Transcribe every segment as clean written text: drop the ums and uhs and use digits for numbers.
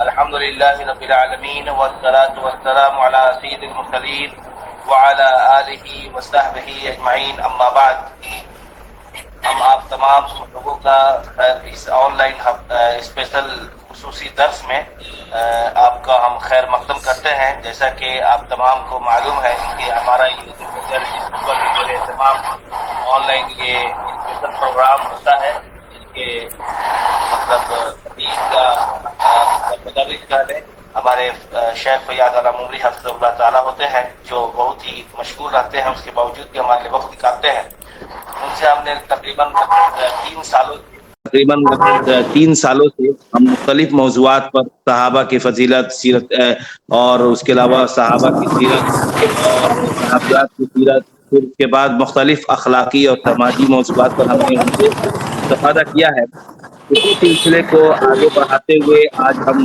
الحمد لله رب العالمين والصلاة والسلام على سيد المرسلين وعلى آله وصحبه اجمعین اما بعد. ہم آپ تمام لوگوں کا اس آن لائن اسپیشل خصوصی درس میں آپ کا ہم خیر مقدم کرتے ہیں. جیسا کہ آپ تمام کو معلوم ہے کہ ہمارا یہ تمام آن لائن یہ اسپیشل پروگرام ہوتا ہے جس کے مطلب حدیث کا مدرس کا ہے ہمارے شیخ فیاض علی ممری حفظ اللہ تعالیٰ ہوتے ہیں، جو بہت ہی مشغول رہتے ہیں. اس کے باوجود بھی ہمارے لیے وقت نکالتے ہیں. ان سے ہم نے تقریباً 3 سالوں سے ہم مختلف موضوعات پر صحابہ کی فضیلت، سیرت اور اس کے علاوہ صحابہ کی سیرت اور صحابیات کی سیرت، پھر اس کے بعد مختلف اخلاقی اور سماجی موضوعات پر ہم نے ان سے استفادہ کیا ہے. اسی سلسلے کو آگے بڑھاتے ہوئے آج ہم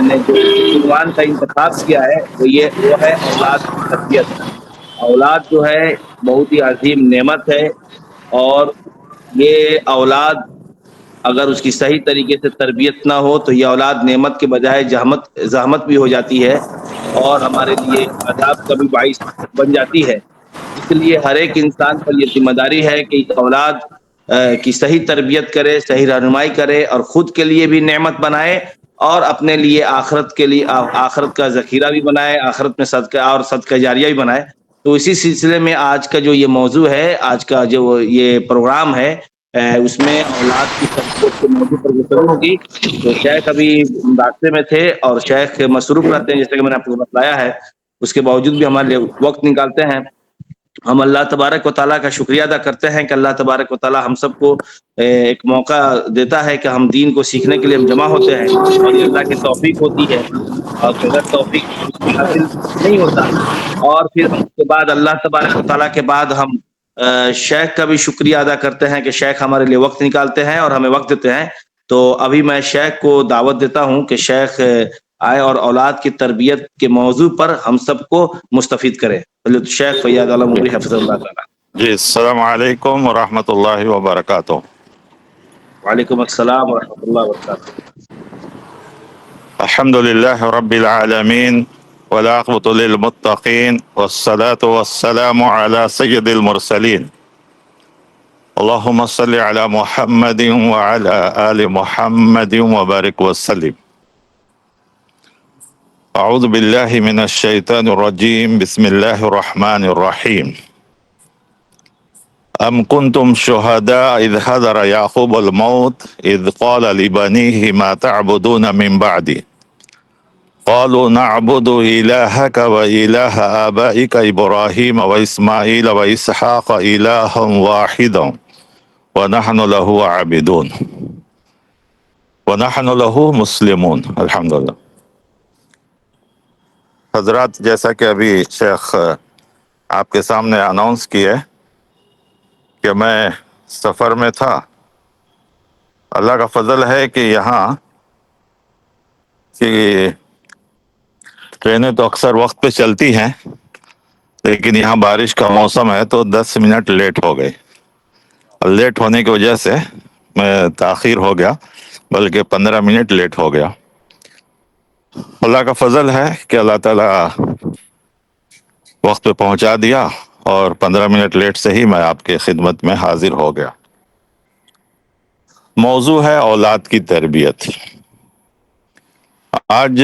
نے جو عنوان کا انتخاب کیا ہے وہ ہے اولاد کی تربیت. اولاد جو ہے بہت ہی عظیم نعمت ہے، اور یہ اولاد اگر اس کی صحیح طریقے سے تربیت نہ ہو تو یہ اولاد نعمت کے بجائے زحمت بھی ہو جاتی ہے اور ہمارے لیے عذاب کا بھی باعث بن جاتی ہے. اس لیے ہر ایک انسان پر یہ ذمہ داری ہے کہ اس اولاد کی صحیح تربیت کرے، صحیح رہنمائی کرے اور خود کے لیے بھی نعمت بنائے اور اپنے لیے آخرت کا ذخیرہ بھی بنائے، آخرت میں صدقہ اور صدقہ جاریہ بھی بنائے. تو اسی سلسلے میں آج کا جو یہ موضوع ہے، آج کا جو یہ پروگرام ہے، اس میں اولاد کی تربیت کے موضوع پر گفتگو ہوگی. تو شیخ ابھی راستے میں تھے اور شیخ مصروف رہتے ہیں، جیسے کہ میں نے آپ کو بتایا ہے. اس کے باوجود بھی ہمارے لیے وقت نکالتے ہیں. ہم اللہ تبارک و تعالیٰ کا شکریہ ادا کرتے ہیں کہ اللہ تبارک و تعالیٰ ہم سب کو ایک موقع دیتا ہے کہ ہم دین کو سیکھنے کے لیے ہم جمع ہوتے ہیں، اور یہ اللہ کی توفیق ہوتی ہے. اور بغیر توفیق اس کی حاصل نہیں ہوتا. اور پھر ہم اس کے بعد اللہ تبارک و تعالیٰ کے بعد ہم شیخ کا بھی شکریہ ادا کرتے ہیں کہ شیخ ہمارے لیے وقت نکالتے ہیں اور ہمیں وقت دیتے ہیں. تو ابھی میں شیخ کو دعوت دیتا ہوں کہ شیخ آئے اور اولاد کی تربیت کے موضوع پر ہم سب کو مستفید کرے. شیخ فیاض علی ممری حفظ اللہ تعالیٰ. جی، السلام علیکم ورحمۃ اللہ وبرکاتہ. وعلیکم السلام ورحمۃ اللہ وبرکاتہ. الحمد للہ رب العالمین والعاقبۃ للمتقین والصلاة والسلام علی سید المرسلین. اللہم صل علی محمد وعلی آل محمد وبارک وسلم. اعوذ باللہ من الشیطان الرجیم. بسم اللہ الرحمن الرحیم. ام کنتم شہداء اذ حضر یعقوب الموت اذ قال لبنیہ ما تعبدون من بعدی قالوا نعبد الہک و الہ آبائک ابراہیم و اسماعیل و اسحاق الہا واحدا ونحن له عابدون ونحن له مسلمون. الحمدللہ. حضرات، جیسا کہ ابھی شیخ آپ کے سامنے اناؤنس کیے کہ میں سفر میں تھا. اللہ کا فضل ہے کہ یہاں کہ ٹرینیں تو اکثر وقت پہ چلتی ہیں، لیکن یہاں بارش کا موسم ہے تو 10 منٹ لیٹ ہو گئے. لیٹ ہونے کی وجہ سے میں تاخیر ہو گیا، بلکہ 15 منٹ لیٹ ہو گیا. اللہ کا فضل ہے کہ اللہ تعالیٰ وقت پہ پہنچا دیا اور 15 منٹ لیٹ سے ہی میں آپ کے خدمت میں حاضر ہو گیا. موضوع ہے اولاد کی تربیت. آج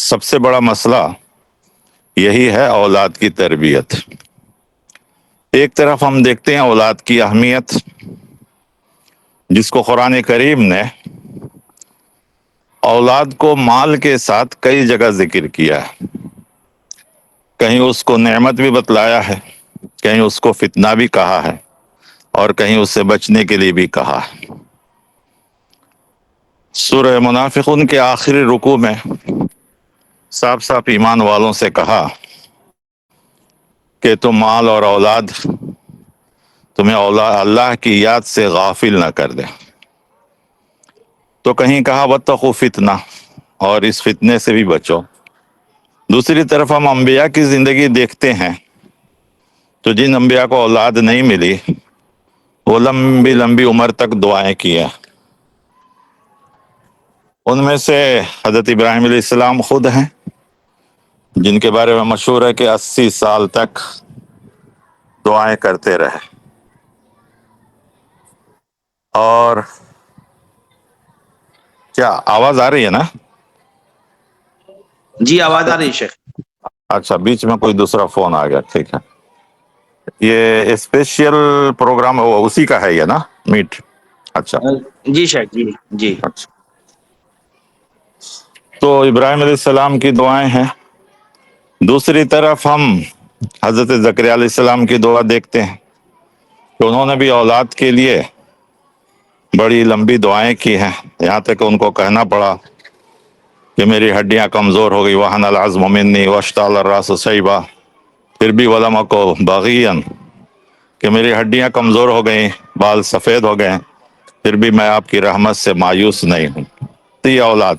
سب سے بڑا مسئلہ یہی ہے، اولاد کی تربیت. ایک طرف ہم دیکھتے ہیں اولاد کی اہمیت، جس کو قرآن کریم نے اولاد کو مال کے ساتھ کئی جگہ ذکر کیا ہے. کہیں اس کو نعمت بھی بتلایا ہے، کہیں اس کو فتنہ بھی کہا ہے، اور کہیں اس سے بچنے کے لیے بھی کہا ہے. سورہ منافقون کے آخری رکوع میں صاف صاف ایمان والوں سے کہا کہ تم مال اور اولاد تمہیں اللہ کی یاد سے غافل نہ کر دے. تو کہیں کہا واتقوا فتنہ، اور اس فتنے سے بھی بچو. دوسری طرف ہم انبیاء کی زندگی دیکھتے ہیں تو جن انبیاء کو اولاد نہیں ملی وہ لمبی لمبی عمر تک دعائیں کیے. ان میں سے حضرت ابراہیم علیہ السلام خود ہیں، جن کے بارے میں مشہور ہے کہ 80 سال تک دعائیں کرتے رہے. اور کیا آواز آ رہی ہے نا؟ جی آواز آ رہی ہے شیخ. اچھا، بیچ میں کوئی دوسرا فون آ گیا. ٹھیک ہے، یہ اسپیشل پروگرام اسی کا ہے یہ نا، میٹ. اچھا جی شیخ جی جی. اچھا. تو ابراہیم علیہ السلام کی دعائیں ہیں. دوسری طرف ہم حضرت زکریا علیہ السلام کی دعا دیکھتے ہیں کہ انہوں نے بھی اولاد کے لیے بڑی لمبی دعائیں کی ہیں، یہاں تک کہ ان کو کہنا پڑا کہ میری ہڈیاں کمزور ہو گئی، وہن العظم منی واشتعل الراس شیبا. پھر بھی ولم اکو باغیا، کہ میری ہڈیاں کمزور ہو گئیں، بال سفید ہو گئے، پھر بھی میں آپ کی رحمت سے مایوس نہیں ہوں. یہ اولاد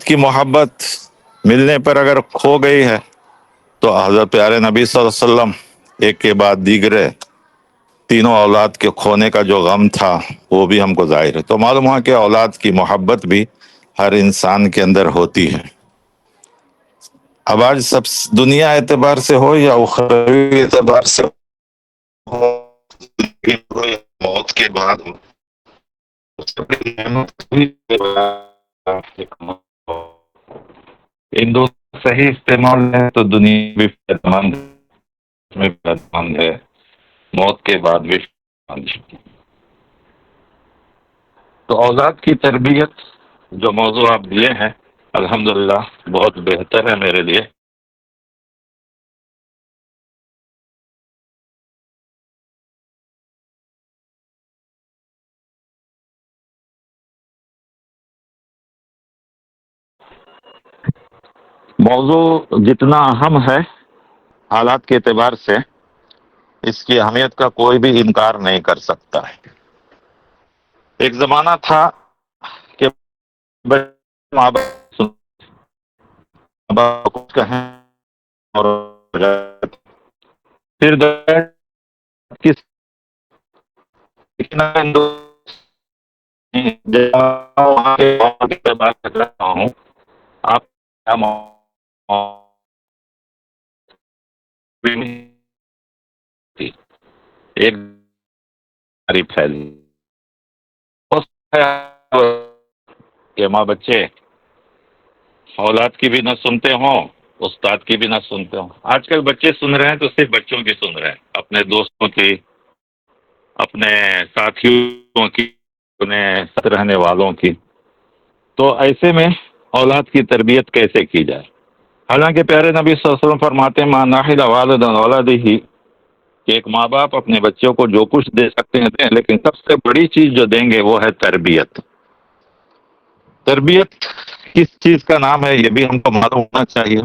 کی محبت ملنے پر اگر کھو گئی ہے تو حضرت پیارے نبی صلی اللہ علیہ وسلم ایک کے بعد دیگرے تینوں اولاد کے کھونے کا جو غم تھا وہ بھی ہم کو ظاہر ہے. تو معلوم ہوا کہ اولاد کی محبت بھی ہر انسان کے اندر ہوتی ہے. اب آج سب دنیا اعتبار سے ہو یا اخروی اعتبار سے ہو، یا موت کے بعد ہو، ان دو صحیح استعمال ہے تو دنیا بھی فائدہ مند میں فائدہ مند ہے، موت کے بعد بھی فائدہ مند ہے. تو اولاد کی تربیت جو موضوع آپ دیے ہیں الحمدللہ بہت بہتر ہے میرے لیے. موضوع جتنا اہم ہے حالات کے اعتبار سے، اس کی اہمیت کا کوئی بھی انکار نہیں کر سکتا ہے. ایک زمانہ تھا کہ ماں باپ کچھ کہیں اور پھر کس بات کر رہا ہوں آپ ایک پھیلی کہ ماں بچے اولاد کی بھی نہ سنتے ہوں، استاد کی بھی نہ سنتے ہوں. آج کل بچے سن رہے ہیں تو صرف بچوں کی سن رہے ہیں، اپنے دوستوں کی، اپنے ساتھیوں کی، اپنے ساتھ رہنے والوں کی. تو ایسے میں اولاد کی تربیت کیسے کی جائے؟ حالانکہ پیارے نبی صلی اللہ علیہ وسلم فرماتے ہیں ما ناحل والد ولدہ، کہ ایک ماں باپ اپنے بچوں کو جو کچھ دے سکتے ہیں دیں، لیکن سب سے بڑی چیز جو دیں گے وہ ہے تربیت. تربیت کس چیز کا نام ہے یہ بھی ہم کو معلوم ہونا چاہیے.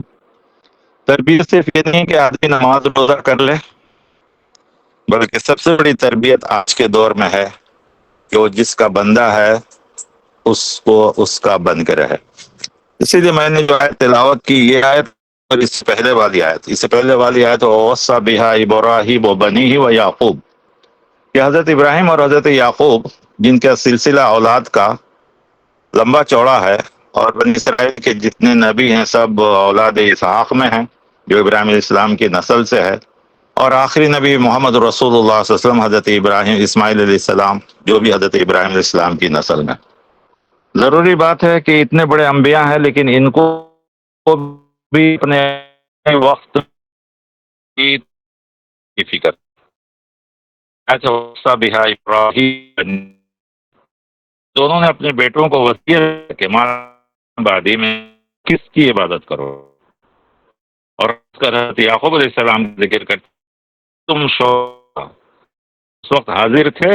تربیت صرف یہ نہیں کہ آدمی نماز روزہ کر لے، بلکہ سب سے بڑی تربیت آج کے دور میں ہے کہ وہ جس کا بندہ ہے اس کو اس کا بن کے رہے. اسی لیے میں نے جو آیت تلاوت کی یہ آیت اور اس سے پہلے والی آیت، اس سے پہلے والی آیت وَوَصَّى بِهَا إِبْرَاهِيمُ وَبَنِيهِ وَيَعْقُوبُ، کہ حضرت ابراہیم اور حضرت یعقوب جن کا سلسلہ اولاد کا لمبا چوڑا ہے، اور بنی اسرائیل کے جتنے نبی ہیں سب اولاد اسحاق میں ہیں جو ابراہیم علیہ السلام کی نسل سے ہے، اور آخری نبی محمد رسول اللہ صلی اللہ علیہ وسلم حضرت ابراہیم اسماعیل علیہ السلام جو بھی حضرت ابراہیم علیہ السلام کی نسل میں. ضروری بات ہے کہ اتنے بڑے انبیاء ہیں لیکن ان کو بھی اپنے وقت کی فکر. اچھا بہا ابراہیم، دونوں نے اپنے بیٹوں کو وصیت کہ ماں بعدی میں کس کی عبادت کرو، اور حضرت یعقوب علیہ السلام ذکر کرتے تم اس وقت حاضر تھے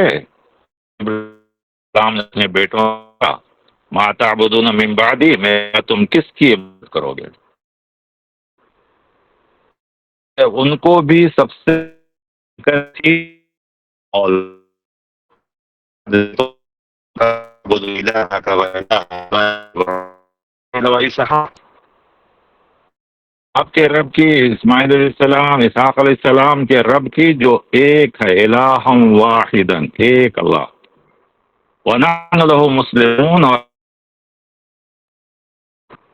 اسلام نے اپنے بیٹوں کا ما تعبدون من بعدی، میں تم کس کی عبادت کرو گے. ان کو بھی سب سے اور آپ کے رب کی، اسماعیل علیہ السلام اسحاق علیہ السلام کے رب کی جو ایک ہے، الہ واحدا، ایک اللہ، ونحن له مسلمون،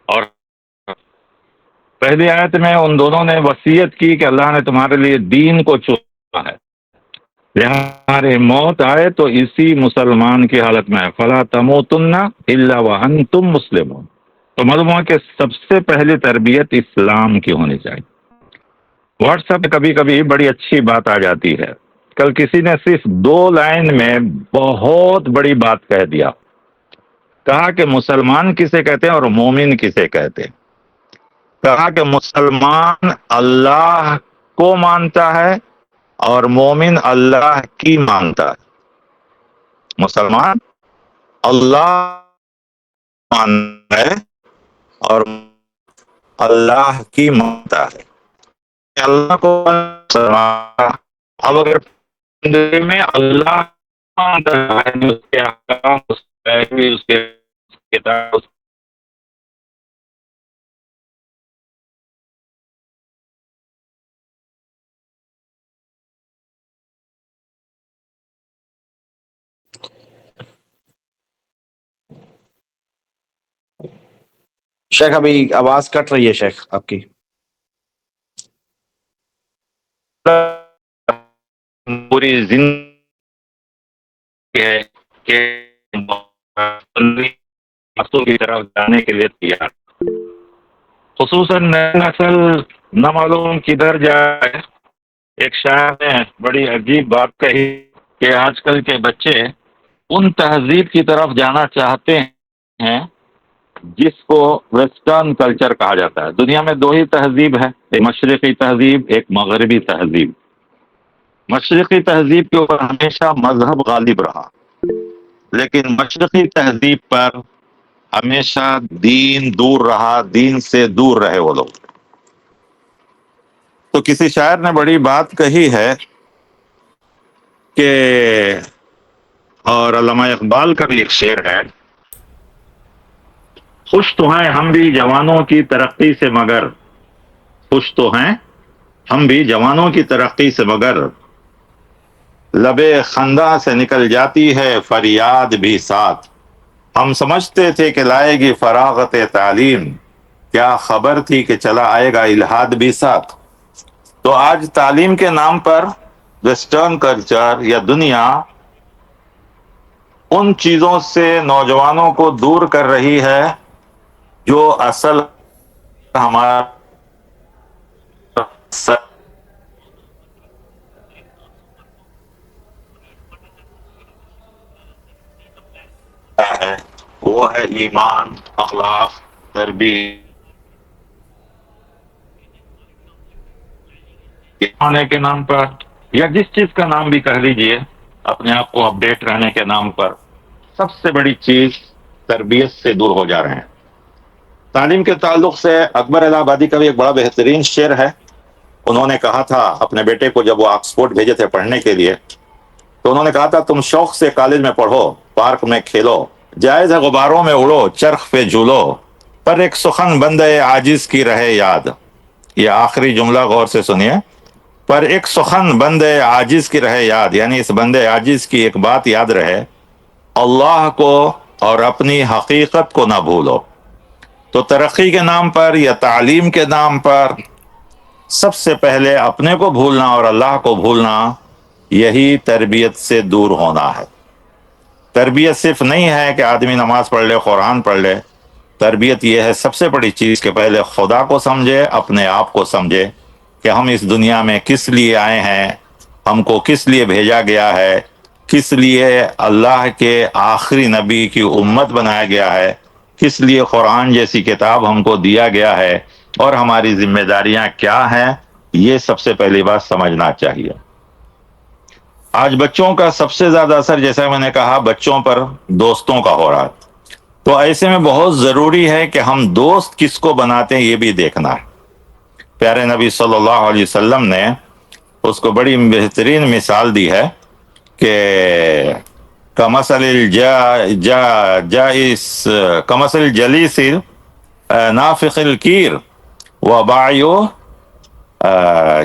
اور پہلی آیت میں ان دونوں نے وصیت کی کہ اللہ نے تمہارے لیے دین کو چنا ہے، تمہاری موت آئے تو اسی مسلمان کی حالت میں ہے، فلا تموتن الا وانتم مسلمون۔ تو معلوم ہوا کہ سب سے پہلی تربیت اسلام کی ہونی چاہیے۔ واٹس ایپ پہ کبھی کبھی بڑی اچھی بات آ جاتی ہے، کل کسی نے صرف 2 لائن میں بہت بڑی بات کہہ دیا، کہا کہ مسلمان کسے کہتے ہیں اور مومن کسے کہتے ہیں۔ کہا کہ مسلمان اللہ کو مانتا ہے اور مومن اللہ کی مانتا ہے۔ مسلمان اللہ مانتا ہے اور اللہ کی مانتا ہے۔ اللہ کو اب اگر زندگی میں اللہ مانتا ہے، اس کے احکام، اس کے اس کے کتاب، شیخ ابھی آواز کٹ رہی ہے شیخ آپ کی۔ پوری زندگی ہے کہ مسئلوں کی طرف جانے کے لیے تیار، خصوصاً نئی نسل نہ معلوم کدھر جائے۔ ایک شاعر نے بڑی عجیب بات کہی کہ آج کل کے بچے ان تہذیب کی طرف جانا چاہتے ہیں جس کو ویسٹرن کلچر کہا جاتا ہے۔ دنیا میں 2 ہی تہذیب ہے، ایک مشرقی تہذیب، ایک مغربی تہذیب۔ مشرقی تہذیب کے اوپر ہمیشہ مذہب غالب رہا، لیکن مشرقی تہذیب پر ہمیشہ دین دور رہا، دین سے دور رہے وہ لوگ۔ تو کسی شاعر نے بڑی بات کہی ہے کہ، اور علامہ اقبال کا بھی ایک شعر ہے، خوش تو ہیں ہم بھی جوانوں کی ترقی سے مگر، خوش تو ہیں ہم بھی جوانوں کی ترقی سے مگر، لبے خنداں سے نکل جاتی ہے فریاد بھی ساتھ، ہم سمجھتے تھے کہ لائے گی فراغت تعلیم، کیا خبر تھی کہ چلا آئے گا الہاد بھی ساتھ۔ تو آج تعلیم کے نام پر ویسٹرن کلچر یا دنیا ان چیزوں سے نوجوانوں کو دور کر رہی ہے جو اصل ہمارا ہے، وہ ہے ایمان، اخلاق، تربیت ہونے کے نام پر، یا جس چیز کا نام بھی کہہ لیجئے، اپنے آپ کو اپڈیٹ رہنے کے نام پر سب سے بڑی چیز تربیت سے دور ہو جا رہے ہیں۔ تعلیم کے تعلق سے اکبر الہ آبادی کا بھی ایک بڑا بہترین شعر ہے۔ انہوں نے کہا تھا اپنے بیٹے کو جب وہ آکسفورڈ بھیجے تھے پڑھنے کے لیے، تو انہوں نے کہا تھا تم شوق سے کالج میں پڑھو، پارک میں کھیلو، جائز ہے غباروں میں اڑو، چرخ پہ جھولو، پر ایک سخن بندے عاجز کی رہے یاد۔ یہ آخری جملہ غور سے سنیے، پر ایک سخن بندے عاجز کی رہے یاد، یعنی اس بندے عاجز کی ایک بات یاد رہے، اللہ کو اور اپنی حقیقت کو نہ بھولو۔ تو ترقی کے نام پر یا تعلیم کے نام پر سب سے پہلے اپنے کو بھولنا اور اللہ کو بھولنا، یہی تربیت سے دور ہونا ہے۔ تربیت صرف نہیں ہے کہ آدمی نماز پڑھ لے، قرآن پڑھ لے، تربیت یہ ہے سب سے بڑی چیز کہ پہلے خدا کو سمجھے، اپنے آپ کو سمجھے کہ ہم اس دنیا میں کس لیے آئے ہیں، ہم کو کس لیے بھیجا گیا ہے، کس لیے اللہ کے آخری نبی کی امت بنایا گیا ہے، کس لیے قرآن جیسی کتاب ہم کو دیا گیا ہے، اور ہماری ذمہ داریاں کیا ہیں، یہ سب سے پہلی بات سمجھنا چاہیے۔ آج بچوں کا سب سے زیادہ اثر، جیسا میں نے کہا، بچوں پر دوستوں کا ہو رہا ہے۔ تو ایسے میں بہت ضروری ہے کہ ہم دوست کس کو بناتے ہیں یہ بھی دیکھنا ہے۔ پیارے نبی صلی اللہ علیہ وسلم نے اس کو بڑی بہترین مثال دی ہے کہ کمثل الجلیس نافخ الکیر وباعیو،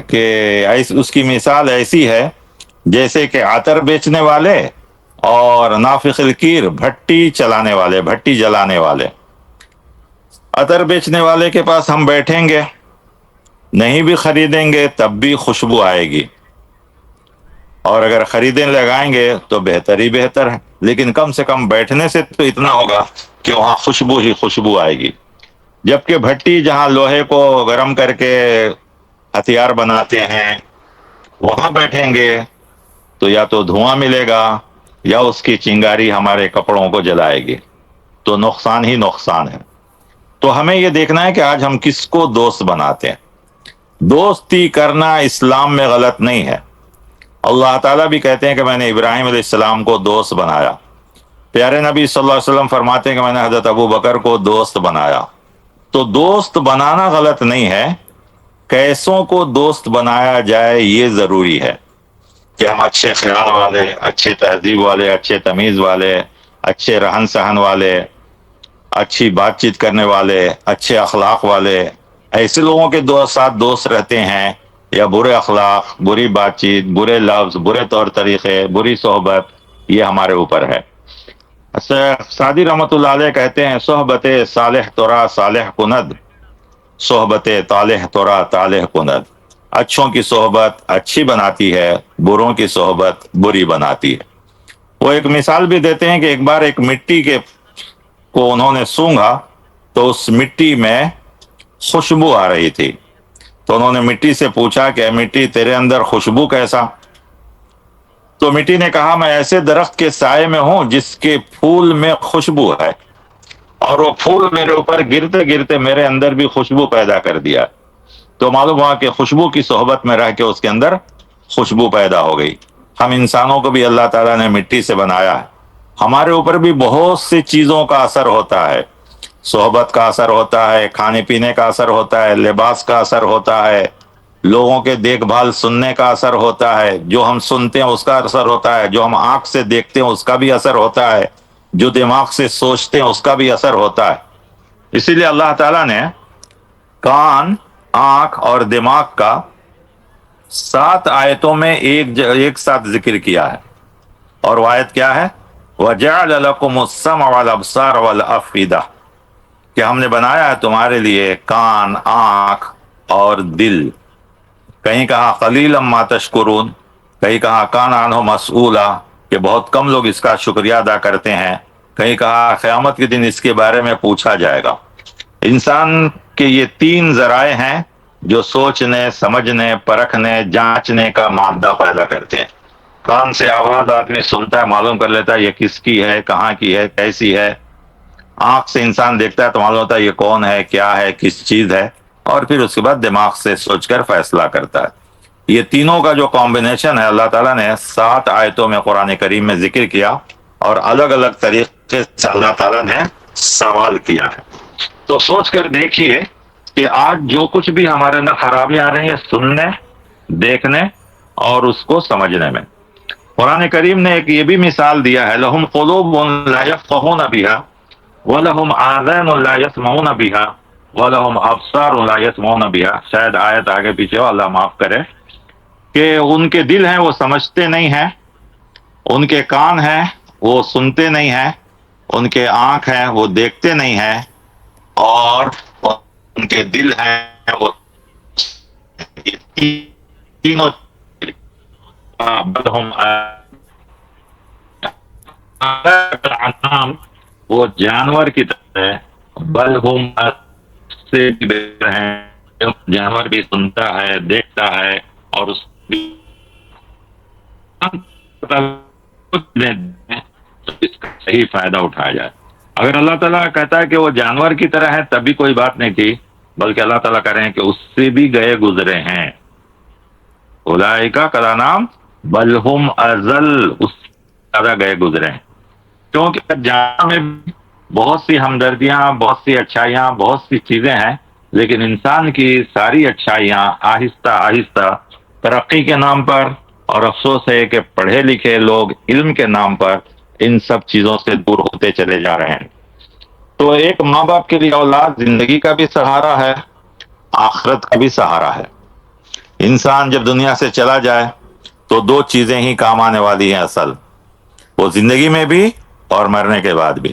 کہ اس کی مثال ایسی ہے جیسے کہ عطر بیچنے والے اور نافخ الکیر، بھٹی چلانے والے، بھٹی جلانے والے۔ عطر بیچنے والے کے پاس ہم بیٹھیں گے، نہیں بھی خریدیں گے تب بھی خوشبو آئے گی، اور اگر خریدیں لگائیں گے تو بہتر ہی بہتر ہے، لیکن کم سے کم بیٹھنے سے تو اتنا ہوگا کہ وہاں خوشبو ہی خوشبو آئے گی۔ جبکہ بھٹی جہاں لوہے کو گرم کر کے ہتھیار بناتے ہیں، وہاں بیٹھیں گے تو یا تو دھواں ملے گا یا اس کی چنگاری ہمارے کپڑوں کو جلائے گی، تو نقصان ہی نقصان ہے۔ تو ہمیں یہ دیکھنا ہے کہ آج ہم کس کو دوست بناتے ہیں۔ دوستی کرنا اسلام میں غلط نہیں ہے، اللہ تعالیٰ بھی کہتے ہیں کہ میں نے ابراہیم علیہ السلام کو دوست بنایا، پیارے نبی صلی اللہ علیہ وسلم فرماتے ہیں کہ میں نے حضرت ابو بکر کو دوست بنایا۔ تو دوست بنانا غلط نہیں ہے، کیسوں کو دوست بنایا جائے یہ ضروری ہے کہ ہم اچھے خیال والے، اچھے تہذیب والے، اچھے تمیز والے، اچھے رہن سہن والے، اچھی بات چیت کرنے والے، اچھے اخلاق والے، ایسے لوگوں کے ساتھ دوست رہتے ہیں، یا برے اخلاق، بری بات چیت، برے لفظ، برے طور طریقے، بری صحبت، یہ ہمارے اوپر ہے۔ سعدی رحمۃ اللہ علیہ کہتے ہیں صحبت صالح تورا صالح کند، صحبت طالح تورا طالح کند۔ اچھوں کی صحبت اچھی بناتی ہے، بروں کی صحبت بری بناتی ہے۔ وہ ایک مثال بھی دیتے ہیں کہ ایک بار ایک مٹی کے کو انہوں نے سونگھا تو اس مٹی میں خوشبو آ رہی تھی، تو انہوں نے مٹی سے پوچھا کہ اے مٹی تیرے اندر خوشبو کیسا؟ تو مٹی نے کہا میں ایسے درخت کے سائے میں ہوں جس کے پھول میں خوشبو ہے، اور وہ پھول میرے اوپر گرتے گرتے میرے اندر بھی خوشبو پیدا کر دیا۔ تو معلوم ہوا کہ خوشبو کی صحبت میں رہ کے اس کے اندر خوشبو پیدا ہو گئی۔ ہم انسانوں کو بھی اللہ تعالیٰ نے مٹی سے بنایا ہے، ہمارے اوپر بھی بہت سی چیزوں کا اثر ہوتا ہے، صحبت کا اثر ہوتا ہے، کھانے پینے کا اثر ہوتا ہے، لباس کا اثر ہوتا ہے، لوگوں کے دیکھ بھال سننے کا اثر ہوتا ہے، جو ہم سنتے ہیں اس کا اثر ہوتا ہے، جو ہم آنکھ سے دیکھتے ہیں اس کا بھی اثر ہوتا ہے، جو دماغ سے سوچتے ہیں اس کا بھی اثر ہوتا ہے۔ اسی لیے اللہ تعالیٰ نے کان، آنکھ اور دماغ کا 7 آیتوں میں ایک ساتھ ذکر کیا ہے، اور وہ آیت کیا ہے؟ وَجَعَلَ لَكُمُ السَّمْعَ وَالْأَبْصَارَ وَالْأَفْئِدَةَ، کہ ہم نے بنایا ہے تمہارے لیے کان، آنکھ اور دل۔ کہیں کہا قلیلا ما تشکرون، کہیں کہا کان عنہ مسئولا، کہ بہت کم لوگ اس کا شکریہ ادا کرتے ہیں، کہیں کہا قیامت کے دن اس کے بارے میں پوچھا جائے گا۔ انسان کے یہ 3 ذرائع ہیں جو سوچنے، سمجھنے، پرکھنے، جانچنے کا مادہ پیدا کرتے ہیں۔ کان سے آواز آدمی سنتا ہے، معلوم کر لیتا ہے یہ کس کی ہے، کہاں کی ہے، کیسی ہے۔ آنکھ سے انسان دیکھتا ہے تو معلوم ہوتا ہے یہ کون ہے، کیا ہے، کس چیز ہے، اور پھر اس کے بعد دماغ سے سوچ کر فیصلہ کرتا ہے۔ یہ تینوں کا جو کمبینیشن ہے اللہ تعالیٰ نے 7 آیتوں میں قرآن کریم میں ذکر کیا، اور الگ الگ طریقے سے اللہ تعالیٰ نے سوال کیا ہے۔ تو سوچ کر دیکھیے کہ آج جو کچھ بھی ہمارے اندر خرابیاں آ رہی ہیں سننے، دیکھنے اور اس کو سمجھنے میں۔ قرآن کریم نے ایک یہ بھی مثال دیا ہے، لَهُمْ قُلُوبٌ لَا يَفْقَهُونَ بِهَا وَلَهُمْ آذَانٌ لَا يَسْمَعُونَ بِهَا وَلَهُمْ أَبْصَارٌ لَا يَسْمَعُونَ بِهَا۔ شاید آیت آگے پیچھے ہو، اللہ معاف کرے، کہ ان کے دل ہیں وہ سمجھتے نہیں ہیں، ان کے کان ہیں وہ سنتے نہیں ہیں، ان کے آنکھ ہیں وہ دیکھتے نہیں ہیں، اور ان کے دل ہیں وہ تینوں بلہم وہ جانور کی طرح ہے، بلہم سے بھی بہتر ہیں، جانور بھی سنتا ہے، دیکھتا ہے، اور اس اس کا صحیح فائدہ اٹھایا جائے۔ اگر اللہ تعالیٰ کہتا ہے کہ وہ جانور کی طرح ہے تب بھی کوئی بات نہیں تھی، بلکہ اللہ تعالیٰ کہہ رہے ہیں کہ اس سے بھی گئے گزرے ہیں، اولئک کالانعام بل ہم اضل، اس سے زیادہ گئے گزرے ہیں۔ کیونکہ جانور میں بہت سی ہمدردیاں، بہت سی اچھائیاں، بہت سی چیزیں ہیں، لیکن انسان کی ساری اچھائیاں آہستہ آہستہ ترقی کے نام پر، اور افسوس ہے کہ پڑھے لکھے لوگ علم کے نام پر ان سب چیزوں سے دور ہوتے چلے جا رہے ہیں۔ تو ایک ماں باپ کے لیے اولاد زندگی کا بھی سہارا ہے، آخرت کا بھی سہارا ہے۔ انسان جب دنیا سے چلا جائے تو 2 چیزیں ہی کام آنے والی ہیں اصل، وہ زندگی میں بھی اور مرنے کے بعد بھی۔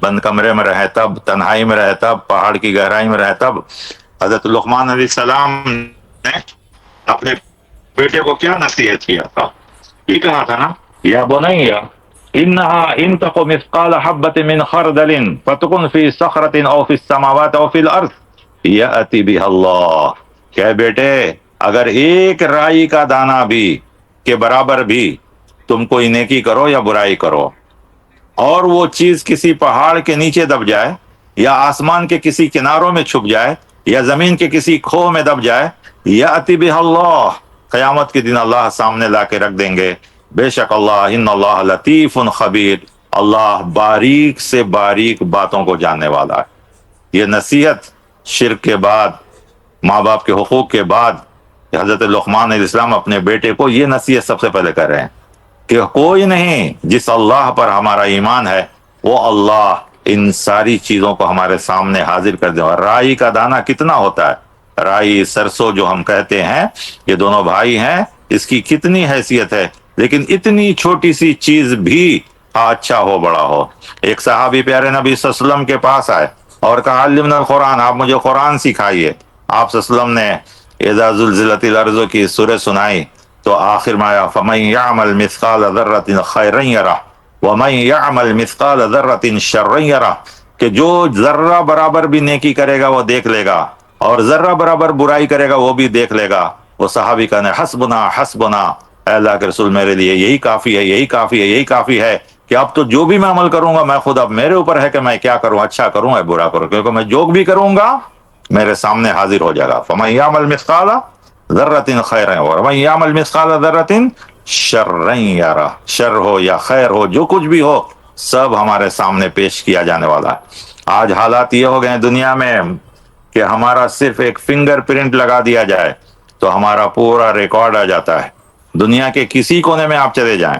بند کمرے میں رہے تب، تنہائی میں رہے تب، پہاڑ کی گہرائی میں رہے تب، حضرت لقمان علیہ السلام نے اپنے بیٹے کو کیا نصیحت کیا تھا؟ یہ کہا تھا نا، یا بنی انہا ان تق مثقال حبۃ من خردل فتکن فی صخرۃ او فی السماوات او فی الارض یأتی بها اللہ، کہ بیٹے اگر ایک رائی کا دانہ بھی کے برابر بھی تم کوئی نیکی کرو یا برائی کرو، اور وہ چیز کسی پہاڑ کے نیچے دب جائے، یا آسمان کے کسی کناروں میں چھپ جائے، یا زمین کے کسی کھو میں دب جائے، یأتی بها اللہ، قیامت کے دن اللہ سامنے لا کے رکھ دیں گے، بے شک اللہ ان اللہ لطیف خبیر، اللہ باریک سے باریک باتوں کو جاننے والا ہے۔ یہ نصیحت شرک کے بعد، ماں باپ کے حقوق کے بعد، حضرت لقمان علیہ السلام اپنے بیٹے کو یہ نصیحت سب سے پہلے کر رہے ہیں کہ کوئی نہیں، جس اللہ پر ہمارا ایمان ہے وہ اللہ ان ساری چیزوں کو ہمارے سامنے حاضر کر دے۔ اور رائی کا دانہ کتنا ہوتا ہے، رائی سرسوں جو ہم کہتے ہیں، یہ دونوں بھائی ہیں، اس کی کتنی حیثیت ہے، لیکن اتنی چھوٹی سی چیز بھی اچھا ہو بڑا ہو۔ ایک صحابی پیارے نبی صلی اللہ علیہ وسلم کے پاس آئے اور کہا علمنا القرآن، آپ مجھے قرآن سکھائیے۔ آپ صلی اللہ علیہ وسلم نے اذا زلزلت الارض کی سورہ سنائی تو آخر میں آیا فمن یعمل مثقال ذرۃ خیرا یرہ ومن یعمل مثقال ذرۃ شرا یرہ، کہ جو ذرہ برابر بھی نیکی کرے گا وہ دیکھ لے گا، اور ذرہ برابر برائی کرے گا وہ بھی دیکھ لے گا۔ وہ صحابی کہنے حسبنا حسبنا، اے اللہ کے رسول میرے لیے یہی کافی ہے، یہی کافی ہے، یہی کافی ہے کہ اب تو جو بھی میں عمل کروں گا میں خود، اب میرے اوپر ہے کہ میں کیا کروں، اچھا کروں یا برا کروں، کیونکہ میں جو بھی کروں گا میرے سامنے حاضر ہو جائے گا۔ فمن یعمل مثقال ذرۃ خیرا ومن یعمل مثقال ذرۃ شرا یرہ، شر ہو یا خیر ہو، جو کچھ بھی ہو سب ہمارے سامنے پیش کیا جانے والا ہے۔ آج حالات یہ ہو گئے ہیں دنیا میں کہ ہمارا صرف ایک فنگر پرنٹ لگا دیا جائے تو ہمارا پورا ریکارڈ آ جاتا ہے۔ دنیا کے کسی کونے میں آپ چلے جائیں،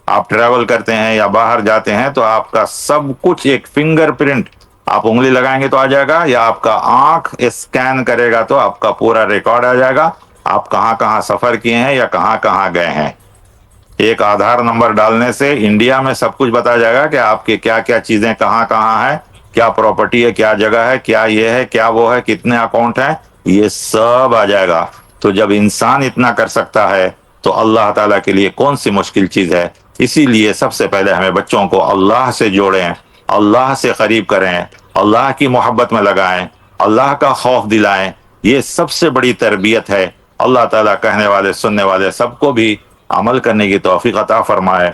آپ ٹریول کرتے ہیں یا باہر جاتے ہیں تو آپ کا سب کچھ ایک فنگر پرنٹ، آپ انگلی لگائیں گے تو آ جائے گا، یا آپ کا آنکھ اسکین کرے گا تو آپ کا پورا ریکارڈ آ جائے گا، آپ کہاں کہاں سفر کیے ہیں یا کہاں کہاں گئے ہیں۔ ایک آدھار نمبر ڈالنے سے انڈیا میں سب کچھ بتا جائے گا کہ آپ کے کیا کیا چیزیں کہاں کہاں ہیں، کیا پراپرٹی ہے، کیا جگہ ہے، کیا یہ ہے، کیا وہ ہے، کتنے اکاؤنٹ ہیں، یہ سب آ جائے گا۔ تو جب انسان اتنا کر سکتا ہے تو اللہ تعالیٰ کے لیے کون سی مشکل چیز ہے؟ اسی لیے سب سے پہلے ہمیں بچوں کو اللہ سے جوڑیں، اللہ سے قریب کریں، اللہ کی محبت میں لگائیں، اللہ کا خوف دلائیں، یہ سب سے بڑی تربیت ہے۔ اللہ تعالیٰ کہنے والے سننے والے سب کو بھی عمل کرنے کی توفیق عطا فرمائے۔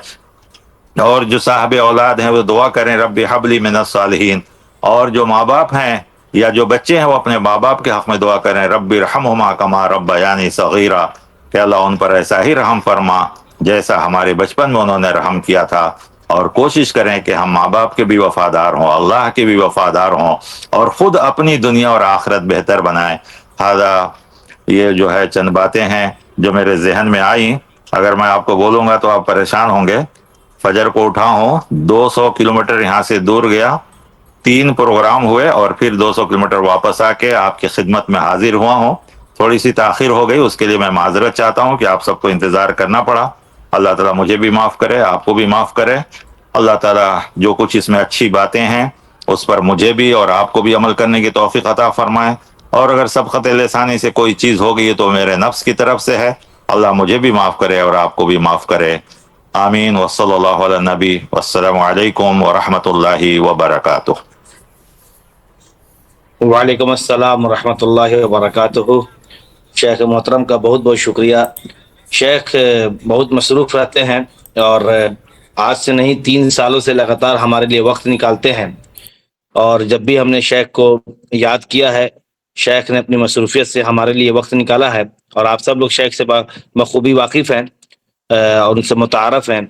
اور جو صاحب اولاد ہیں وہ دعا کریں رب حب لی من الصالحین، اور جو ماں باپ ہیں یا جو بچے ہیں وہ اپنے ماں باپ کے حق میں دعا کریں رب ارحمہما کما ربیانی صغیرا، کہ اللہ ان پر ایسا ہی رحم فرما جیسا ہمارے بچپن میں انہوں نے رحم کیا تھا۔ اور کوشش کریں کہ ہم ماں باپ کے بھی وفادار ہوں، اللہ کے بھی وفادار ہوں، اور خود اپنی دنیا اور آخرت بہتر بنائیں۔ لہٰذا یہ جو ہے چند باتیں ہیں جو میرے ذہن میں آئیں، اگر میں آپ کو بولوں گا تو آپ پریشان ہوں گے۔ فجر کو اٹھا ہوں، 200 کلومیٹر یہاں سے دور گیا، 3 پروگرام ہوئے، اور پھر 200 کلومیٹر واپس آ کے آپ کی خدمت میں حاضر ہوا ہوں۔ تھوڑی سی تاخیر ہو گئی، اس کے لیے میں معذرت چاہتا ہوں کہ آپ سب کو انتظار کرنا پڑا۔ اللہ تعالیٰ مجھے بھی معاف کرے، آپ کو بھی معاف کرے۔ اللہ تعالیٰ جو کچھ اس میں اچھی باتیں ہیں اس پر مجھے بھی اور آپ کو بھی عمل کرنے کی توفیق عطا فرمائے، اور اگر سبقت لسانی سے کوئی چیز ہو گئی ہے تو میرے نفس کی طرف سے ہے، اللہ مجھے بھی معاف کرے اور آپ کو بھی معاف کرے۔ آمین وصلی اللہ علی النبی، والسلام علیکم ورحمۃ اللہ وبرکاتہ۔ وعلیکم السلام ورحمۃ اللہ وبرکاتہ۔ شیخ محترم کا بہت بہت شکریہ۔ شیخ بہت مصروف رہتے ہیں، اور آج سے نہیں 3 سالوں سے لگاتار ہمارے لیے وقت نکالتے ہیں، اور جب بھی ہم نے شیخ کو یاد کیا ہے شیخ نے اپنی مصروفیت سے ہمارے لیے وقت نکالا ہے، اور آپ سب لوگ شیخ سے بخوبی واقف ہیں اور ان سے متعارف ہیں۔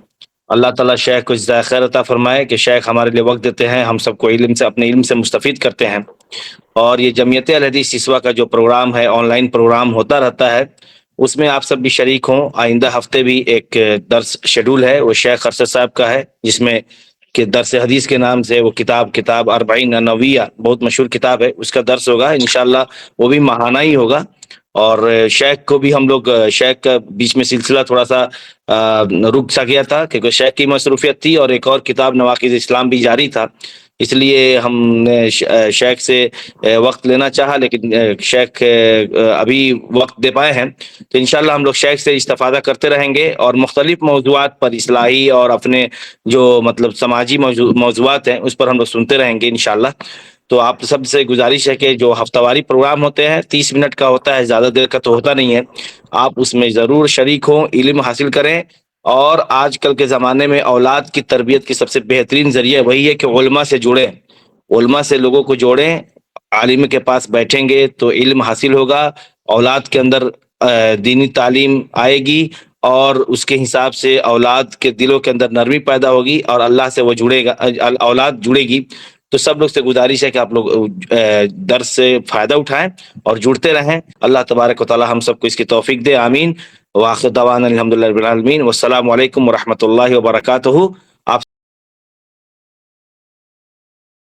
اللہ تعالیٰ شیخ کو جزائے خیر عطا فرمائے کہ شیخ ہمارے لیے وقت دیتے ہیں، ہم سب کو علم سے، اپنے علم سے مستفید کرتے ہیں۔ اور یہ جمعیت الحدیث سسوا کا جو پروگرام ہے، آن لائن پروگرام ہوتا رہتا ہے، اس میں آپ سب بھی شریک ہوں۔ آئندہ ہفتے بھی ایک درس شیڈول ہے، وہ شیخ ارشد صاحب کا ہے، جس میں کہ درس حدیث کے نام سے وہ کتاب اربعین نوویہ، بہت مشہور کتاب ہے، اس کا درس ہوگا انشاءاللہ، وہ بھی ماہانہ ہی ہوگا۔ اور شیخ کو بھی ہم لوگ، شیخ کا بیچ میں سلسلہ تھوڑا سا رک سا گیا تھا کیونکہ شیخ کی مصروفیت تھی، اور ایک اور کتاب نواقض اسلام بھی جاری تھا، اس لیے ہم نے شیخ سے وقت لینا چاہا، لیکن شیخ ابھی وقت دے پائے ہیں، تو انشاءاللہ ہم لوگ شیخ سے استفادہ کرتے رہیں گے اور مختلف موضوعات پر، اصلاحی اور اپنے جو مطلب سماجی موضوعات ہیں اس پر ہم لوگ سنتے رہیں گے انشاءاللہ۔ تو آپ سب سے گزارش ہے کہ جو ہفتہ واری پروگرام ہوتے ہیں 30 منٹ کا ہوتا ہے، زیادہ دیر کا تو ہوتا نہیں ہے، آپ اس میں ضرور شریک ہوں، علم حاصل کریں۔ اور آج کل کے زمانے میں اولاد کی تربیت کی سب سے بہترین ذریعہ وہی ہے کہ علماء سے جڑیں، علماء سے لوگوں کو جوڑیں، عالم کے پاس بیٹھیں گے تو علم حاصل ہوگا، اولاد کے اندر دینی تعلیم آئے گی، اور اس کے حساب سے اولاد کے دلوں کے اندر نرمی پیدا ہوگی اور اللہ سے وہ جڑے گا، اولاد جڑے گی۔ تو سب لوگ سے گزارش ہے کہ آپ لوگ درس سے فائدہ اٹھائیں اور جڑتے رہیں۔ اللہ تبارک و تعالی ہم سب کو اس کی توفیق دے، آمین۔ وآخر دعوانا الحمدللہ رب العالمین، والسلام علیکم ورحمۃ اللہ وبرکاتہ۔